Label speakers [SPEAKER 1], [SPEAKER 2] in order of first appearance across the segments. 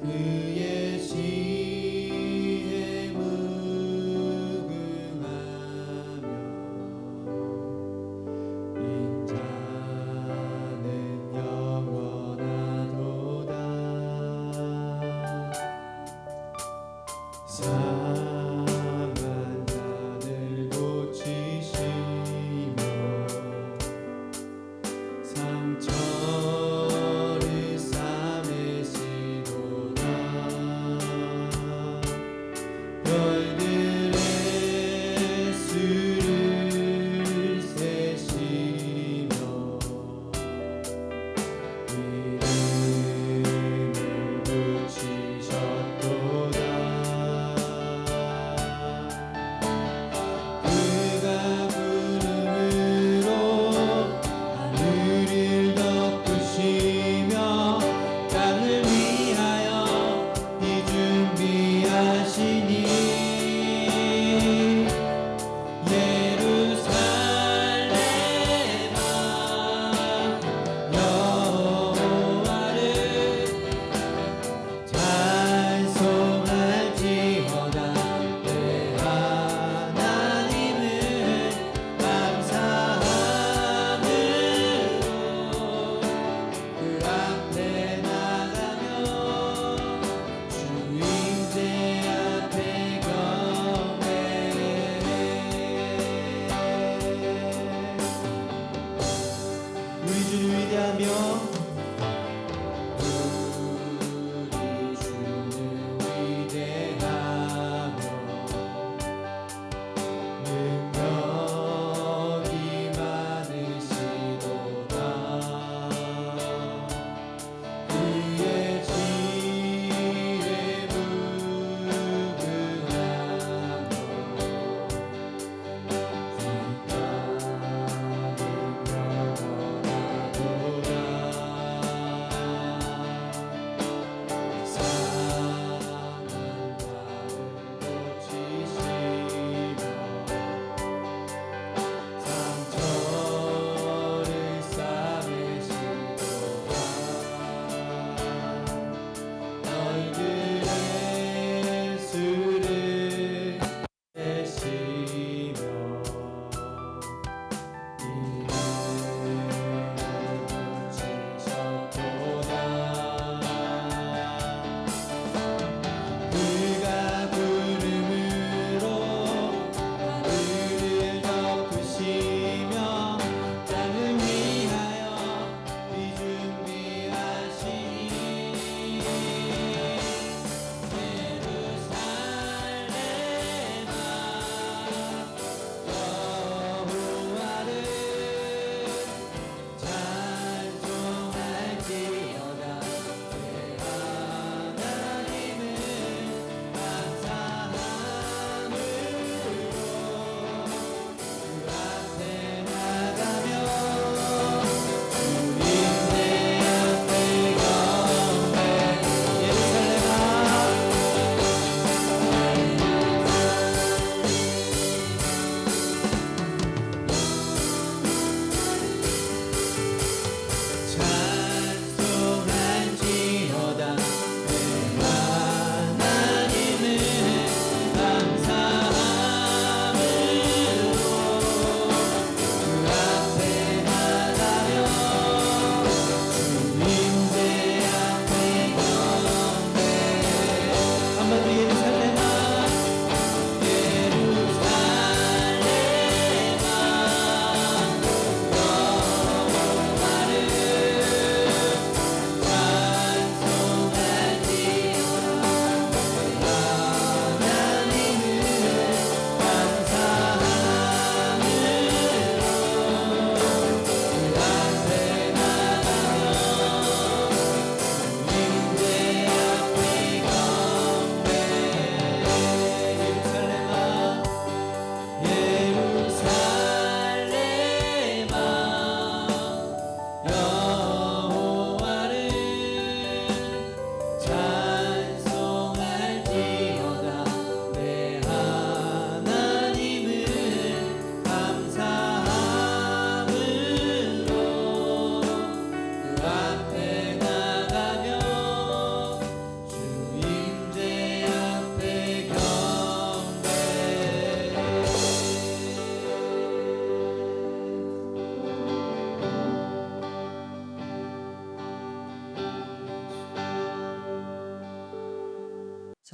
[SPEAKER 1] 그의 지혜 무궁하며 인자는 영원하도다. 상한 자를 고치시며 상처를 싸매시도다.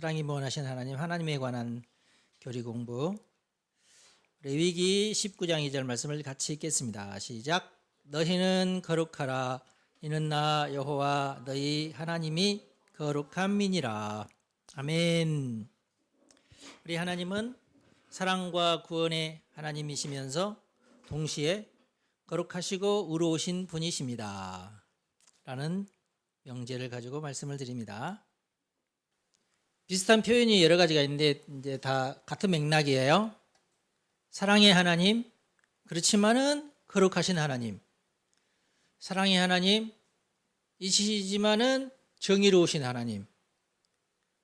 [SPEAKER 2] 사랑이 무한하신 하나님, 하나님에 관한 교리 공부. 레위기 19장 2절 말씀을 같이 읽겠습니다. 시작. 너희는 거룩하라. 이는 나 여호와 너희 하나님이 거룩한 민이라. 아멘. 우리 하나님은 사랑과 구원의 하나님이시면서 동시에 거룩하시고 의로우신 분이십니다. 라는 명제를 가지고 말씀을 드립니다. 비슷한 표현이 여러 가지가 있는데 이제 다 같은 맥락이에요. 사랑의 하나님, 그렇지만은 거룩하신 하나님. 사랑의 하나님이시지만은 정의로우신 하나님,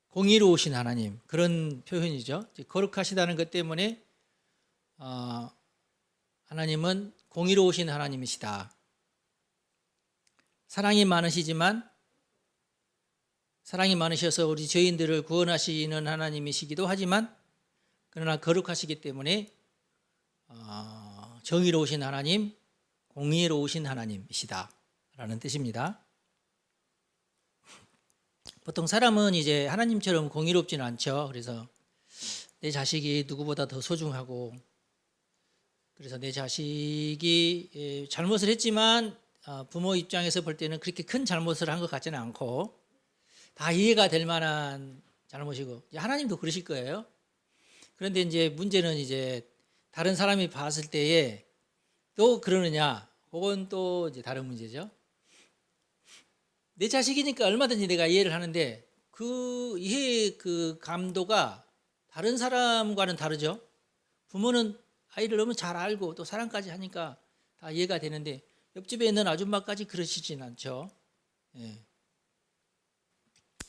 [SPEAKER 2] 공의로우신 하나님, 그런 표현이죠. 거룩하시다는 것 때문에 하나님은 공의로우신 하나님이시다. 사랑이 많으셔서 우리 죄인들을 구원하시는 하나님이시기도 하지만, 그러나 거룩하시기 때문에 정의로우신 하나님, 공의로우신 하나님이시다 라는 뜻입니다. 보통 사람은 이제 하나님처럼 공의롭지는 않죠. 그래서 내 자식이 누구보다 더 소중하고, 그래서 내 자식이 잘못을 했지만 부모 입장에서 볼 때는 그렇게 큰 잘못을 한 것 같지는 않고 다 이해가 될 만한 잘못이고, 하나님도 그러실 거예요. 그런데 이제 문제는 이제 다른 사람이 봤을 때에 또 그러느냐, 그건 또 이제 다른 문제죠. 내 자식이니까 얼마든지 내가 이해를 하는데 그 이해의 그 감도가 다른 사람과는 다르죠. 부모는 아이를 너무 잘 알고 또 사랑까지 하니까 다 이해가 되는데 옆집에 있는 아줌마까지 그러시진 않죠. 예.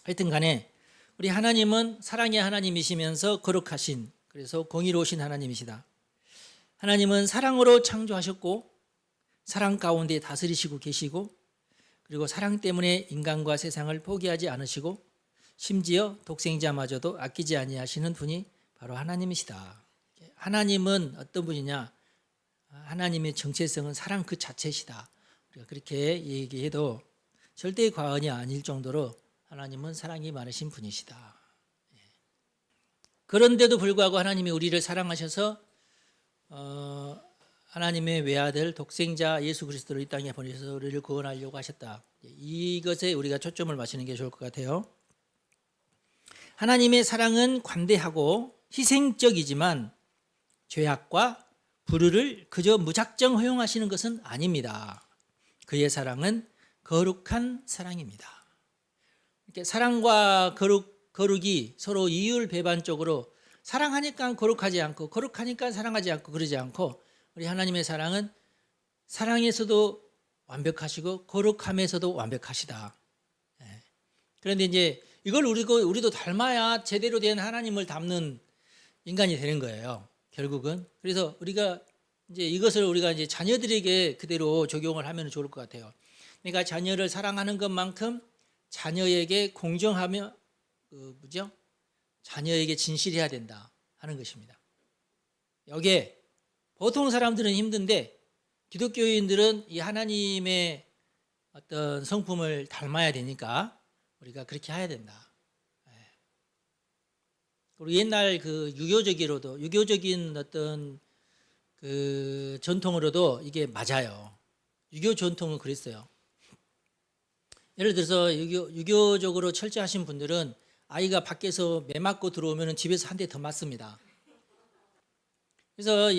[SPEAKER 2] 하여튼 간에 우리 하나님은 사랑의 하나님이시면서 거룩하신, 그래서 공의로우신 하나님이시다. 하나님은 사랑으로 창조하셨고 사랑 가운데 다스리시고 계시고, 그리고 사랑 때문에 인간과 세상을 포기하지 않으시고 심지어 독생자마저도 아끼지 아니하시는 분이 바로 하나님이시다. 하나님은 어떤 분이냐? 하나님의 정체성은 사랑 그 자체시다. 우리가 그렇게 얘기해도 절대 과언이 아닐 정도로 하나님은 사랑이 많으신 분이시다. 그런데도 불구하고 하나님이 우리를 사랑하셔서 하나님의 외아들 독생자 예수 그리스도를 이 땅에 보내셔서 우리를 구원하려고 하셨다. 이것에 우리가 초점을 맞추는 게 좋을 것 같아요. 하나님의 사랑은 관대하고 희생적이지만 죄악과 불의를 그저 무작정 허용하시는 것은 아닙니다. 그의 사랑은 거룩한 사랑입니다. 이렇게 사랑과 거룩이 서로 이율배반적으로, 사랑하니까 거룩하지 않고 거룩하니까 사랑하지 않고 그러지 않고, 우리 하나님의 사랑은 사랑에서도 완벽하시고 거룩함에서도 완벽하시다. 그런데 이제 이걸 우리도 닮아야 제대로 된 하나님을 닮는 인간이 되는 거예요, 결국은. 그래서 우리가 이제 이것을 우리가 이제 자녀들에게 그대로 적용을 하면 좋을 것 같아요. 내가 자녀를 사랑하는 것만큼 자녀에게 공정하며 자녀에게 진실해야 된다 하는 것입니다. 여기에 보통 사람들은 힘든데 기독교인들은 이 하나님의 어떤 성품을 닮아야 되니까 우리가 그렇게 해야 된다. 그리고 옛날 그 유교적인 어떤 그 전통으로도 이게 맞아요. 유교 전통은 그랬어요. 예를 들어서 유교적으로 철저하신 분들은 아이가 밖에서 매 맞고 들어오면 집에서 한 대 더 맞습니다. 그래서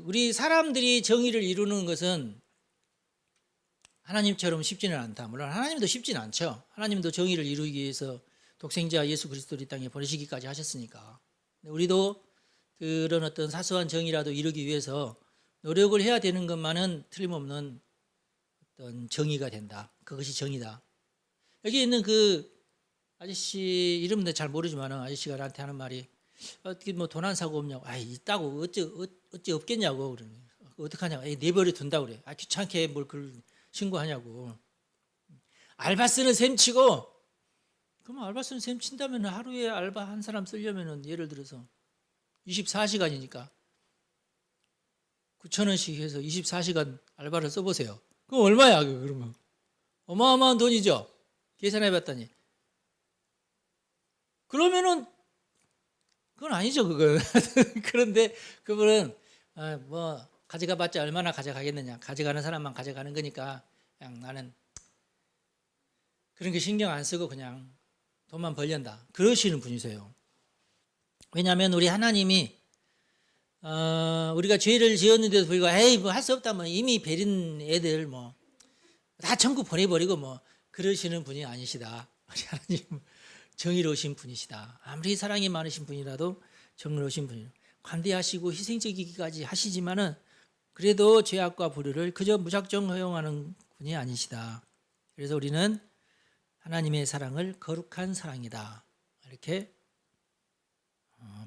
[SPEAKER 2] 우리 사람들이 정의를 이루는 것은 하나님처럼 쉽지는 않다. 물론 하나님도 쉽지는 않죠. 하나님도 정의를 이루기 위해서 독생자 예수 그리스도를 이 땅에 보내시기까지 하셨으니까. 우리도 그런 어떤 사소한 정의라도 이루기 위해서 노력을 해야 되는 것만은 틀림없는 어떤 정의가 된다. 그것이 정의다. 여기 있는 그 아저씨 이름은 잘 모르지만 아저씨가 나한테 하는 말이, 어떻게 뭐 돈 안 사고 없냐고. 있다고 어찌 없겠냐고. 그러니 어떡하냐고. 내버려 둔다고 그래. 귀찮게 뭘 그걸 신고하냐고. 알바 쓰는 셈 치고, 그럼 알바 쓰는 셈 친다면 하루에 알바 한 사람 쓰려면 예를 들어서 24시간이니까 9,000원씩 해서 24시간 알바를 써보세요. 그럼 얼마야 그러면? 어마어마한 돈이죠. 계산해 봤더니 그러면은 그건 아니죠, 그건. 그런데 그분은 뭐 가져가봤자 얼마나 가져가겠느냐. 가져가는 사람만 가져가는 거니까 그냥 나는 그런 거 신경 안 쓰고 그냥 돈만 벌련다. 그러시는 분이세요. 왜냐하면 우리 하나님이 우리가 죄를 지었는데도 불구하고 에이 뭐 할 수 없다 뭐 이미 베린 애들 뭐 다 천국 보내버리고 뭐 그러시는 분이 아니시다. 우리 하나님 정의로우신 분이시다. 아무리 사랑이 많으신 분이라도 정의로우신 분이에요. 관대하시고 희생적이기까지 하시지만은 그래도 죄악과 불의를 그저 무작정 허용하는 분이 아니시다. 그래서 우리는 하나님의 사랑을 거룩한 사랑이다. 이렇게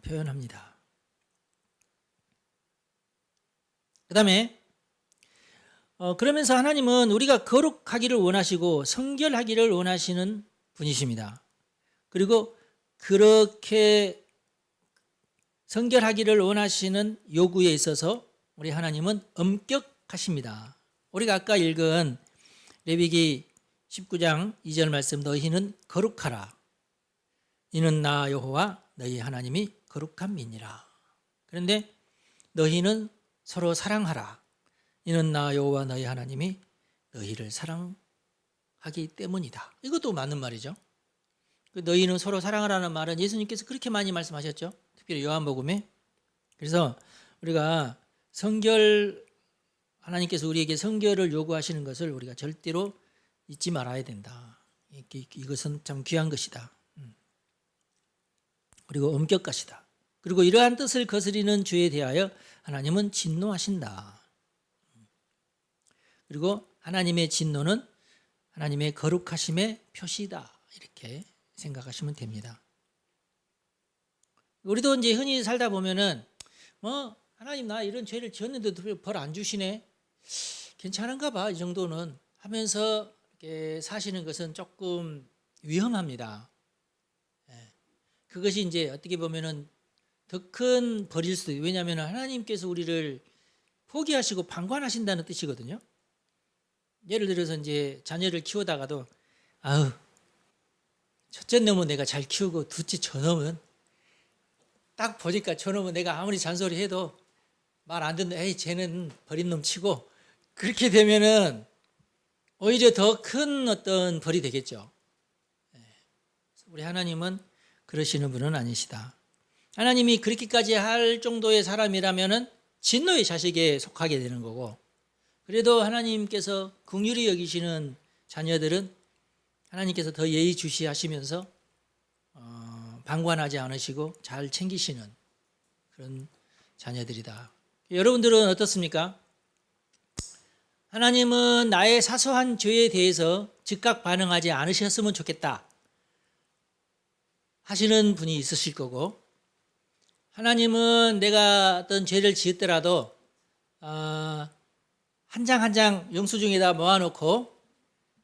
[SPEAKER 2] 표현합니다. 그 다음에 그러면서 하나님은 우리가 거룩하기를 원하시고 성결하기를 원하시는 분이십니다. 그리고 그렇게 성결하기를 원하시는 요구에 있어서 우리 하나님은 엄격하십니다. 우리가 아까 읽은 레위기 19장 2절 말씀 너희는 거룩하라. 이는 나 여호와 너희 하나님이 거룩한 민이라. 그런데 너희는 서로 사랑하라. 이는 나 여호와 너희 하나님이 너희를 사랑하기 때문이다. 이것도 맞는 말이죠. 너희는 서로 사랑하라는 말은 예수님께서 그렇게 많이 말씀하셨죠. 특별히 요한복음에. 그래서 우리가 하나님께서 우리에게 성결을 요구하시는 것을 우리가 절대로 잊지 말아야 된다. 이것은 참 귀한 것이다. 그리고 엄격하시다. 그리고 이러한 뜻을 거스리는 죄에 대하여 하나님은 진노하신다. 그리고 하나님의 진노는 하나님의 거룩하심의 표시다. 이렇게 생각하시면 됩니다. 우리도 이제 흔히 살다 보면은 뭐 하나님 나 이런 죄를 지었는데도 벌 안 주시네. 괜찮은가 봐. 이 정도는 하면서 이렇게 사시는 것은 조금 위험합니다. 그것이 이제 어떻게 보면은 더 큰 벌일 수도 있어요. 왜냐하면 하나님께서 우리를 포기하시고 방관하신다는 뜻이거든요. 예를 들어서 이제 자녀를 키우다가도 아우 첫째 놈은 내가 잘 키우고 둘째 저놈은 딱 보니까 저놈은 내가 아무리 잔소리해도 말 안 듣는 에이 쟤는 버린 놈 치고 그렇게 되면은 오히려 더 큰 어떤 벌이 되겠죠. 우리 하나님은 그러시는 분은 아니시다. 하나님이 그렇게까지 할 정도의 사람이라면은 진노의 자식에 속하게 되는 거고, 그래도 하나님께서 긍휼히 여기시는 자녀들은 하나님께서 더 예의주시하시면서 방관하지 않으시고 잘 챙기시는 그런 자녀들이다. 여러분들은 어떻습니까? 하나님은 나의 사소한 죄에 대해서 즉각 반응하지 않으셨으면 좋겠다 하시는 분이 있으실 거고, 하나님은 내가 어떤 죄를 지었더라도 한 장 한 장 영수증에다 모아놓고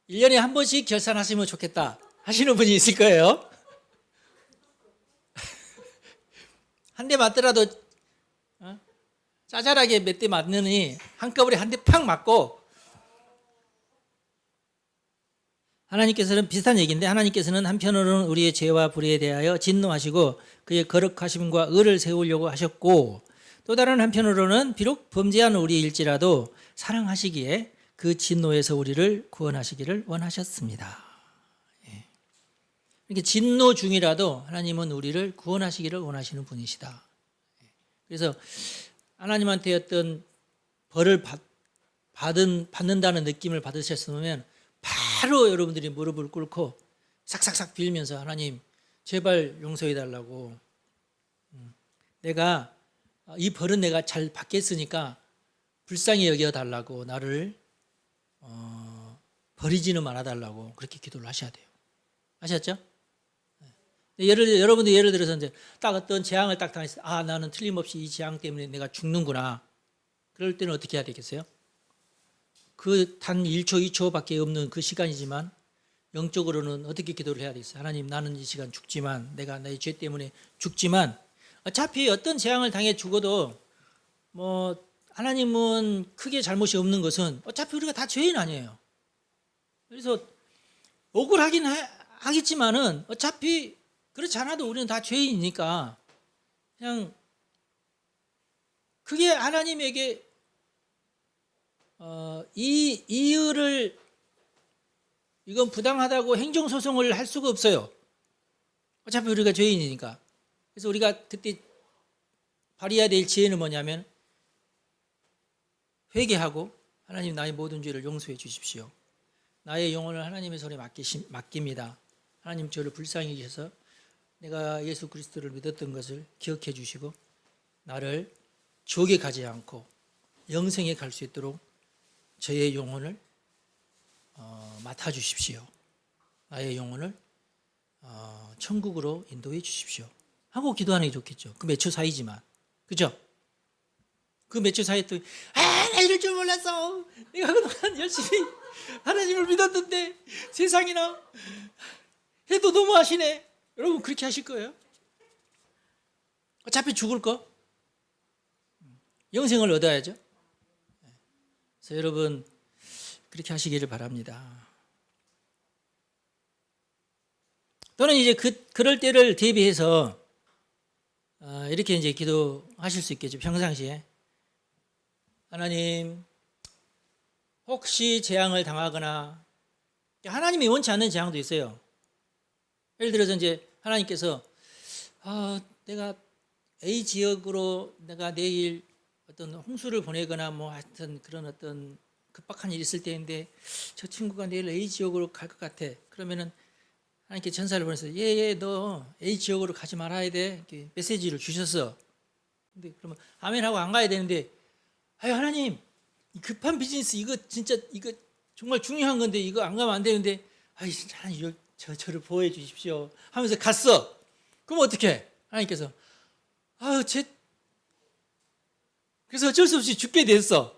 [SPEAKER 2] 1년에 한 번씩 결산하시면 좋겠다 하시는 분이 있을 거예요. 한 대 맞더라도 짜잘하게 몇 대 맞느니 한꺼번에 한 대 팍 맞고, 하나님께서는 비슷한 얘기인데 하나님께서는 한편으로는 우리의 죄와 불의에 대하여 진노하시고 그의 거룩하심과 의를 세우려고 하셨고, 또 다른 한편으로는 비록 범죄한 우리일지라도 사랑하시기에 그 진노에서 우리를 구원하시기를 원하셨습니다. 이렇게 진노 중이라도 하나님은 우리를 구원하시기를 원하시는 분이시다. 그래서 하나님한테 어떤 벌을 받는다는 느낌을 받으셨으면 바로 여러분들이 무릎을 꿇고 싹싹싹 빌면서 하나님 제발 용서해 달라고, 내가 이 벌은 내가 잘 받겠으니까 불쌍히 여겨 달라고, 나를 버리지는 말아 달라고 그렇게 기도를 하셔야 돼요. 아셨죠? 여러분들 예를 들어서 이제 딱 어떤 재앙을 딱 당했어요. 아, 나는 틀림없이 이 재앙 때문에 내가 죽는구나. 그럴 때는 어떻게 해야 되겠어요? 그 단 1초, 2초밖에 없는 그 시간이지만 영적으로는 어떻게 기도를 해야 되겠어요? 하나님, 나는 이 시간 죽지만, 내가 나의 죄 때문에 죽지만 어차피 어떤 재앙을 당해 죽어도 뭐 하나님은 크게 잘못이 없는 것은 어차피 우리가 다 죄인 아니에요. 그래서 억울하긴 하겠지만은 어차피 그렇지 않아도 우리는 다 죄인이니까 그냥 그게 하나님에게 이 이의를 이건 부당하다고 행정소송을 할 수가 없어요. 어차피 우리가 죄인이니까. 그래서 우리가 그때 발휘해야 될 지혜는 뭐냐면 회개하고 하나님 나의 모든 죄를 용서해 주십시오. 나의 영혼을 하나님의 손에 맡깁니다. 하나님 저를 불쌍히 여기셔서 내가 예수 그리스도를 믿었던 것을 기억해 주시고 나를 지옥에 가지 않고 영생에 갈 수 있도록 저의 영혼을 맡아 주십시오. 나의 영혼을 천국으로 인도해 주십시오. 하고 기도하는 게 좋겠죠. 그 몇 초 사이지만. 그죠? 그 몇 초 사이에 또 나 이럴 줄 몰랐어. 내가 그동안 열심히 하나님을 믿었는데 세상이나 해도 너무하시네. 여러분 그렇게 하실 거예요? 어차피 죽을 거. 영생을 얻어야죠. 그래서 여러분 그렇게 하시기를 바랍니다. 또는 이제 그럴 때를 대비해서 이렇게 이제 기도하실 수 있겠죠. 평상시에 하나님 혹시 재앙을 당하거나 하나님이 원치 않는 재앙도 있어요. 예를 들어서 이제 하나님께서 내가 A 지역으로 내가 내일 어떤 홍수를 보내거나 뭐 하여튼 그런 어떤 급박한 일이 있을 때인데 저 친구가 내일 A 지역으로 갈 것 같아. 그러면은 하나님께 천사를 보내서 얘 너 A 지역으로 가지 말아야 돼. 이렇게 메시지를 주셨어. 근데 그러면 아멘 하고 안 가야 되는데 아유 하나님 이 급한 비즈니스 이거 진짜 이거 정말 중요한 건데 이거 안 가면 안 되는데 아이 하나님 저를 보호해 주십시오 하면서 갔어. 그럼 어떻게? 하나님께서 그래서 어쩔 수 없이 죽게 됐어.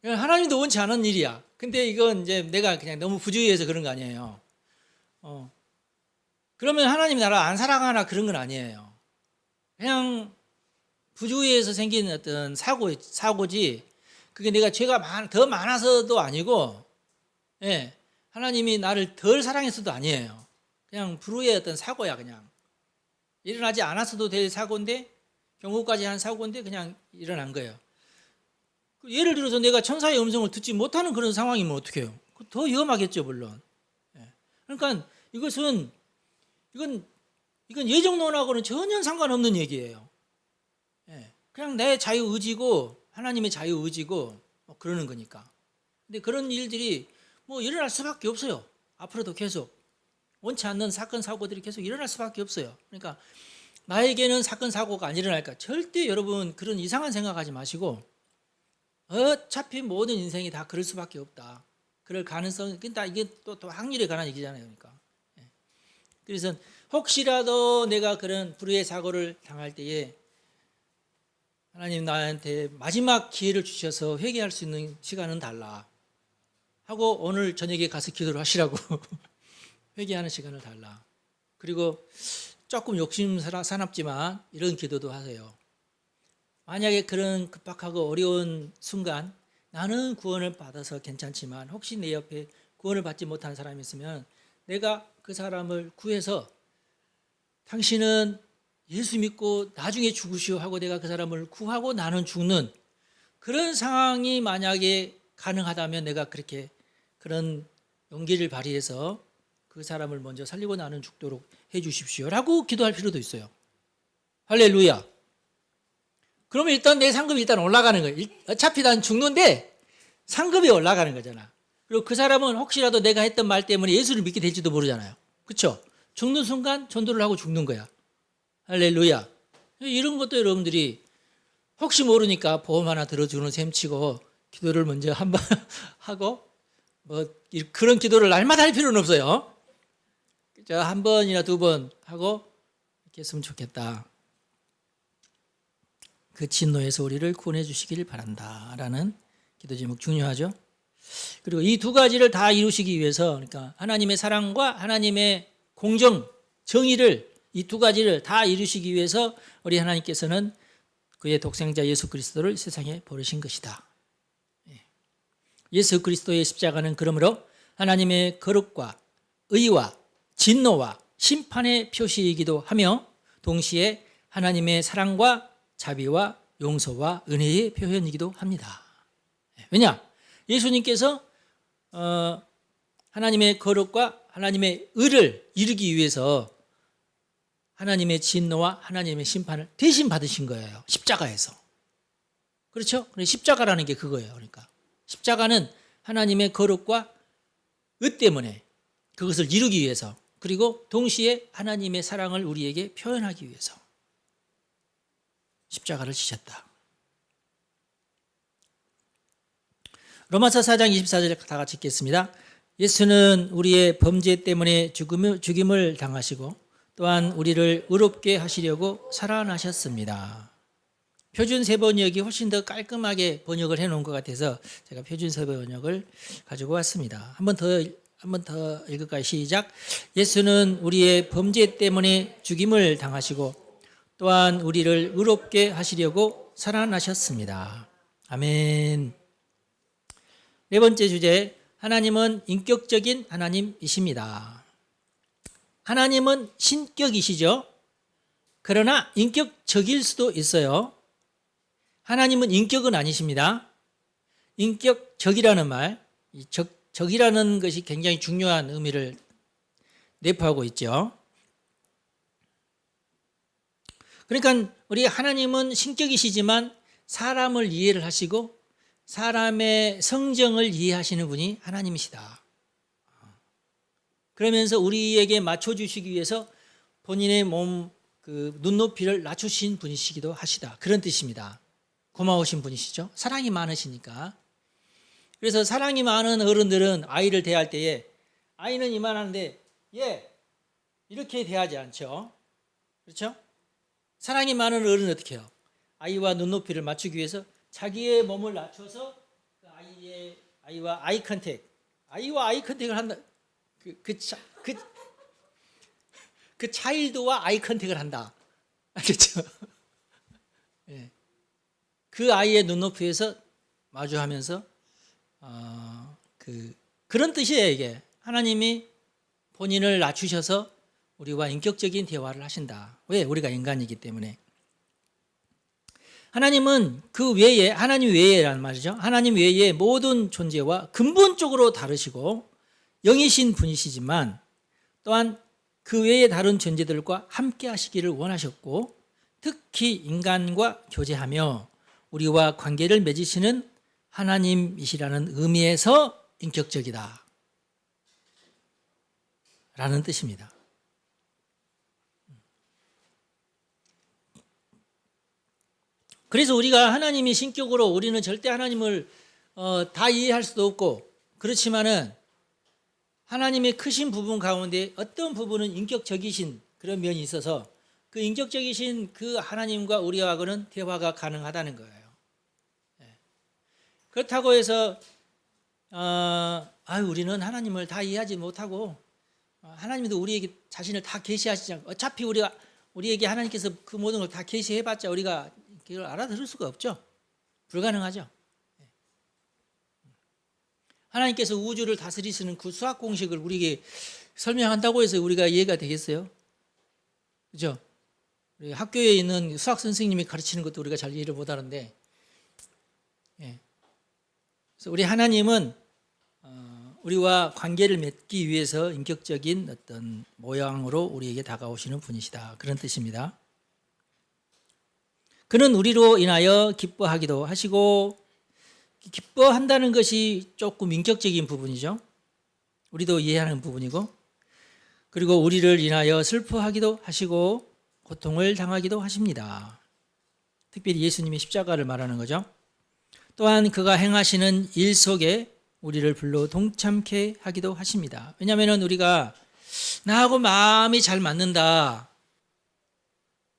[SPEAKER 2] 하나님도 원치 않은 일이야. 근데 이건 이제 내가 그냥 너무 부주의해서 그런 거 아니에요. 그러면 하나님이 나를 안 사랑하나 그런 건 아니에요. 그냥 부주의해서 생긴 어떤 사고지. 그게 내가 죄가 더 많아서도 아니고, 예, 하나님이 나를 덜 사랑해서도 아니에요. 그냥 불우의 어떤 사고야 그냥. 일어나지 않았어도 될 사고인데 경고까지 한 사고인데 그냥 일어난 거예요. 예를 들어서 내가 천사의 음성을 듣지 못하는 그런 상황이면 어떻게 해요? 더 위험하겠죠 물론. 그러니까 이건 예정론하고는 전혀 상관없는 얘기예요. 그냥 내 자유의지고 하나님의 자유의지고 뭐 그러는 거니까. 근데 그런 일들이 뭐 일어날 수밖에 없어요. 앞으로도 계속 원치 않는 사건 사고들이 계속 일어날 수밖에 없어요. 그러니까 나에게는 사건 사고가 안 일어날까? 절대 여러분 그런 이상한 생각하지 마시고 어차피 모든 인생이 다 그럴 수밖에 없다. 그럴 가능성, 그러니까 이게 또 확률에 관한 얘기잖아요. 그러니까. 그래서 혹시라도 내가 그런 불의의 사고를 당할 때에 하나님 나한테 마지막 기회를 주셔서 회개할 수 있는 시간은 달라 하고 오늘 저녁에 가서 기도를 하시라고 회개하는 시간을 달라. 그리고 조금 욕심사납지만 이런 기도도 하세요. 만약에 그런 급박하고 어려운 순간 나는 구원을 받아서 괜찮지만 혹시 내 옆에 구원을 받지 못한 사람이 있으면 내가 그 사람을 구해서 당신은 예수 믿고 나중에 죽으시오 하고 내가 그 사람을 구하고 나는 죽는 그런 상황이 만약에 가능하다면 내가 그렇게 그런 용기를 발휘해서 그 사람을 먼저 살리고 나는 죽도록 해 주십시오라고 기도할 필요도 있어요. 할렐루야. 그러면 일단 내 상급이 일단 올라가는 거예요. 어차피 난 죽는데 상급이 올라가는 거잖아. 그리고 그 사람은 혹시라도 내가 했던 말 때문에 예수를 믿게 될지도 모르잖아요. 그렇죠? 죽는 순간 전도를 하고 죽는 거야. 할렐루야. 이런 것도 여러분들이 혹시 모르니까 보험 하나 들어주는 셈치고 기도를 먼저 한 번 하고 뭐 그런 기도를 날마다 할 필요는 없어요. 한 번이나 두 번 하고 이렇게 했으면 좋겠다. 그 진노에서 우리를 구원해 주시기를 바란다라는 기도 제목 중요하죠. 그리고 이 두 가지를 다 이루시기 위해서 그러니까 하나님의 사랑과 하나님의 공정, 정의를 이 두 가지를 다 이루시기 위해서 우리 하나님께서는 그의 독생자 예수 그리스도를 세상에 보내신 것이다. 예수 그리스도의 십자가는 그러므로 하나님의 거룩과 의와 진노와 심판의 표시이기도 하며 동시에 하나님의 사랑과 자비와 용서와 은혜의 표현이기도 합니다. 왜냐? 예수님께서 하나님의 거룩과 하나님의 의를 이루기 위해서 하나님의 진노와 하나님의 심판을 대신 받으신 거예요. 십자가에서. 그렇죠? 십자가라는 게 그거예요. 그러니까 십자가는 하나님의 거룩과 의 때문에 그것을 이루기 위해서, 그리고 동시에 하나님의 사랑을 우리에게 표현하기 위해서 십자가를 지셨다. 로마서 4장 24절 다 같이 읽겠습니다. 예수는 우리의 범죄 때문에 죽임을 당하시고 또한 우리를 의롭게 하시려고 살아나셨습니다. 표준 세번역이 훨씬 더 깔끔하게 번역을 해놓은 것 같아서 제가 표준 세번역을 가지고 왔습니다. 한 번 더 읽을까요? 시작. 예수는 우리의 범죄 때문에 죽임을 당하시고 또한 우리를 의롭게 하시려고 살아나셨습니다. 아멘. 네 번째 주제, 하나님은 인격적인 하나님이십니다. 하나님은 신격이시죠. 그러나 인격적일 수도 있어요. 하나님은 인격은 아니십니다. 인격적이라는 말, 적이라는 것이 굉장히 중요한 의미를 내포하고 있죠. 그러니까 우리 하나님은 신격이시지만 사람을 이해를 하시고 사람의 성정을 이해하시는 분이 하나님이시다. 그러면서 우리에게 맞춰주시기 위해서 본인의 몸 눈높이를 낮추신 분이시기도 하시다. 그런 뜻입니다. 고마우신 분이시죠. 사랑이 많으시니까. 그래서 사랑이 많은 어른들은 아이를 대할 때에 아이는 이만한데 이렇게 대하지 않죠. 그렇죠? 사랑이 많은 어른은 어떻게 해요? 아이와 눈높이를 맞추기 위해서 자기의 몸을 낮춰서 아이와 아이 컨택을 한다. 그 차일드와 아이 컨택을 한다. 알겠죠? 예. 그 아이의 눈높이에서 마주하면서 그런 뜻이에요. 이게 하나님이 본인을 낮추셔서 우리와 인격적인 대화를 하신다. 왜? 우리가 인간이기 때문에. 하나님은 그 외에, 하나님 외에라는 말이죠. 하나님 외에 모든 존재와 근본적으로 다르시고 영이신 분이시지만 또한 그 외의 다른 존재들과 함께 하시기를 원하셨고 특히 인간과 교제하며 우리와 관계를 맺으시는 하나님이시라는 의미에서 인격적이다 라는 뜻입니다. 그래서 우리가 하나님이 신격으로 우리는 절대 하나님을 다 이해할 수도 없고, 그렇지만은 하나님의 크신 부분 가운데 어떤 부분은 인격적이신 그런 면이 있어서 그 인격적이신 그 하나님과 우리하고는 대화가 가능하다는 거예요. 그렇다고 해서 우리는 하나님을 다 이해하지 못하고 하나님도 우리에게 자신을 다 계시하시지 않고 어차피 우리에게 하나님께서 그 모든 걸 다 계시해봤자 우리가 그걸 알아들을 수가 없죠. 불가능하죠. 하나님께서 우주를 다스리시는 그 수학 공식을 우리에게 설명한다고 해서 우리가 이해가 되겠어요? 그죠? 우리 학교에 있는 수학 선생님이 가르치는 것도 우리가 잘 이해를 못하는데, 그래서 우리 하나님은 우리와 관계를 맺기 위해서 인격적인 어떤 모양으로 우리에게 다가오시는 분이시다. 그런 뜻입니다. 그는 우리로 인하여 기뻐하기도 하시고, 기뻐한다는 것이 조금 인격적인 부분이죠. 우리도 이해하는 부분이고, 그리고 우리를 인하여 슬퍼하기도 하시고 고통을 당하기도 하십니다. 특별히 예수님의 십자가를 말하는 거죠. 또한 그가 행하시는 일 속에 우리를 불러 동참케 하기도 하십니다. 왜냐하면 우리가 나하고 마음이 잘 맞는다,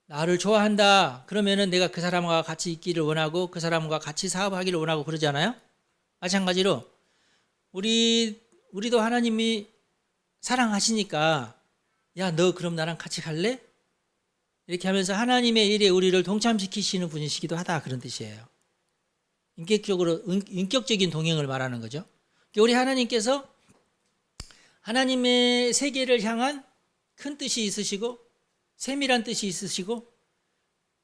[SPEAKER 2] 나를 좋아한다, 그러면은 내가 그 사람과 같이 있기를 원하고 그 사람과 같이 사업하기를 원하고 그러잖아요. 마찬가지로 우리도 하나님이 사랑하시니까 야, 너 그럼 나랑 같이 갈래? 이렇게 하면서 하나님의 일에 우리를 동참시키시는 분이시기도 하다, 그런 뜻이에요. 인격적인 동행을 말하는 거죠. 우리 하나님께서 하나님의 세계를 향한 큰 뜻이 있으시고 세밀한 뜻이 있으시고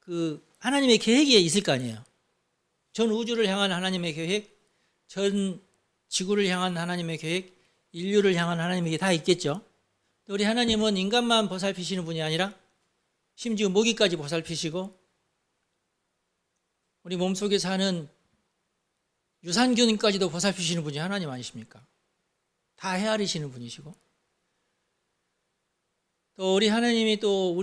[SPEAKER 2] 그 하나님의 계획이 있을 거 아니에요. 전 우주를 향한 하나님의 계획, 전 지구를 향한 하나님의 계획, 인류를 향한 하나님의 계획 다 있겠죠. 우리 하나님은 인간만 보살피시는 분이 아니라 심지어 모기까지 보살피시고 우리 몸속에 사는 유산균까지도 보살피시는 분이 하나님 아니십니까? 다 헤아리시는 분이시고 또 우리 하나님이 또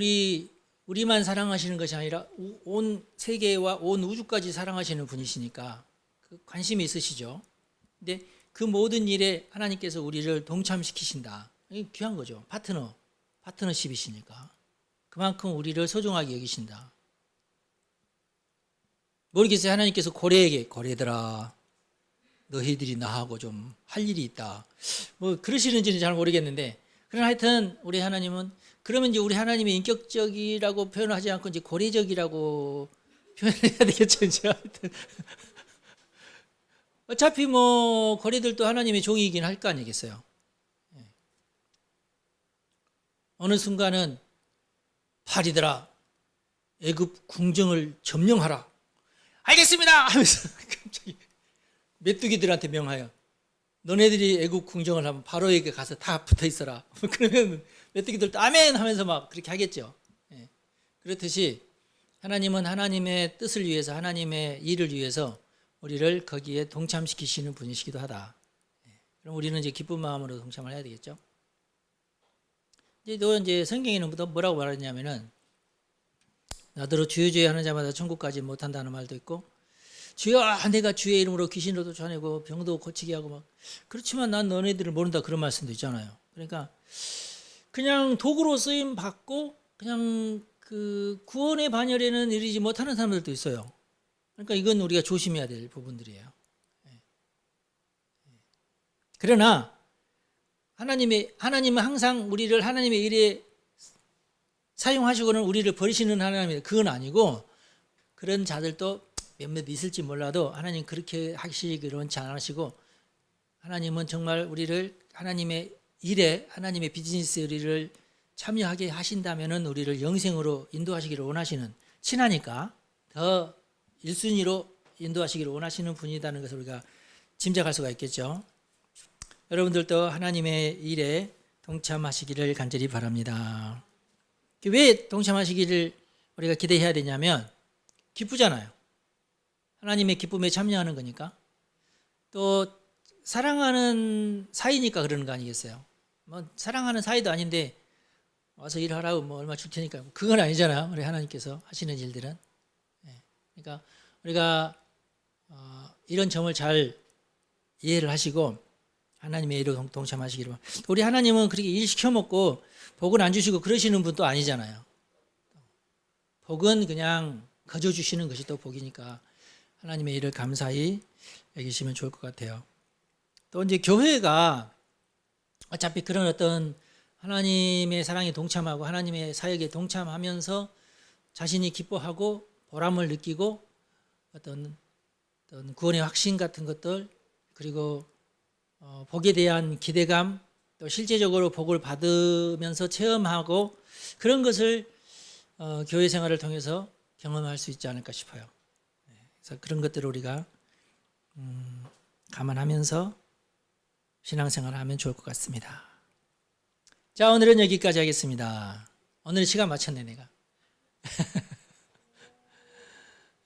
[SPEAKER 2] 우리만 사랑하시는 것이 아니라 온 세계와 온 우주까지 사랑하시는 분이시니까 그 관심이 있으시죠. 근데 그 모든 일에 하나님께서 우리를 동참시키신다. 이게 귀한 거죠. 파트너십이시니까 그만큼 우리를 소중하게 여기신다. 모르겠어요. 하나님께서 고래에게 고래들아 너희들이 나하고 좀 할 일이 있다. 뭐 그러시는지는 잘 모르겠는데 그러나 하여튼 우리 하나님은 그러면 이제 우리 하나님의 인격적이라고 표현하지 않고 이제 고래적이라고 표현해야 되겠죠. 이제 하여튼 어차피 뭐 고래들도 하나님의 종이긴 할 거 아니겠어요. 어느 순간은 파리들아 애굽 궁정을 점령하라. 알겠습니다 하면서 갑자기 메뚜기들한테 명하여 너네들이 애굽 궁정을 하면 바로에게 가서 다 붙어 있어라. 그러면 메뚜기들도 아멘 하면서 막 그렇게 하겠죠. 그렇듯이 하나님은 하나님의 뜻을 위해서 하나님의 일을 위해서 우리를 거기에 동참시키시는 분이시기도 하다. 그럼 우리는 이제 기쁜 마음으로 동참을 해야 되겠죠. 이제 성경에는 뭐라고 말하냐면은 나더러 주여 주여 하는 자마다 천국까지 못한다는 말도 있고 주여 내가 주의 이름으로 귀신도 쫓아내고 병도 고치게 하고 막 그렇지만 난 너네들을 모른다 그런 말씀도 있잖아요. 그러니까 그냥 도구로 쓰임 받고 그냥 그 구원의 반열에는 이르지 못하는 사람들도 있어요. 그러니까 이건 우리가 조심해야 될 부분들이에요. 그러나 하나님은 항상 우리를 하나님의 일에 사용하시고는 우리를 버리시는 하나님이 그건 아니고 그런 자들도 몇몇 있을지 몰라도 하나님 그렇게 하시기를 원치 않으시고 하나님은 정말 우리를 하나님의 일에 하나님의 비즈니스에 우리를 참여하게 하신다면은 우리를 영생으로 인도하시기를 원하시는 친하니까 더 1순위로 인도하시기를 원하시는 분이라는 것을 우리가 짐작할 수가 있겠죠. 여러분들도 하나님의 일에 동참하시기를 간절히 바랍니다. 왜 동참하시기를 우리가 기대해야 되냐면 기쁘잖아요. 하나님의 기쁨에 참여하는 거니까. 또 사랑하는 사이니까 그러는 거 아니겠어요. 뭐 사랑하는 사이도 아닌데 와서 일하라고 뭐 얼마 줄 테니까 그건 아니잖아요. 우리 하나님께서 하시는 일들은. 그러니까 우리가 이런 점을 잘 이해를 하시고 하나님의 일에 동참하시기를 바랍니다. 우리 하나님은 그렇게 일 시켜먹고 복은 안 주시고 그러시는 분도 아니잖아요. 복은 그냥 거저 주시는 것이 또 복이니까 하나님의 일을 감사히 여기시면 좋을 것 같아요. 또 이제 교회가 어차피 그런 어떤 하나님의 사랑에 동참하고 하나님의 사역에 동참하면서 자신이 기뻐하고 보람을 느끼고 어떤 구원의 확신 같은 것들 그리고 복에 대한 기대감 또 실제적으로 복을 받으면서 체험하고 그런 것을 교회 생활을 통해서 경험할 수 있지 않을까 싶어요. 그래서 그런 것들을 우리가 감안하면서 신앙생활을 하면 좋을 것 같습니다. 자, 오늘은 여기까지 하겠습니다. 오늘 시간 맞췄네 내가.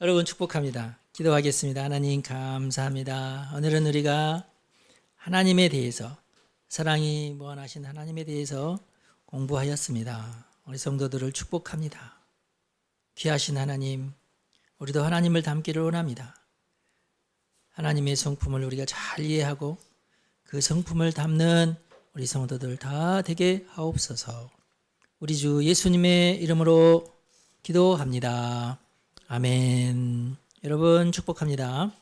[SPEAKER 2] 여러분 축복합니다. 기도하겠습니다. 하나님 감사합니다. 오늘은 우리가 하나님에 대해서 사랑이 무한하신 하나님에 대해서 공부하였습니다. 우리 성도들을 축복합니다. 귀하신 하나님, 우리도 하나님을 닮기를 원합니다. 하나님의 성품을 우리가 잘 이해하고 그 성품을 담는 우리 성도들 다 되게 하옵소서. 우리 주 예수님의 이름으로 기도합니다. 아멘. 여러분 축복합니다.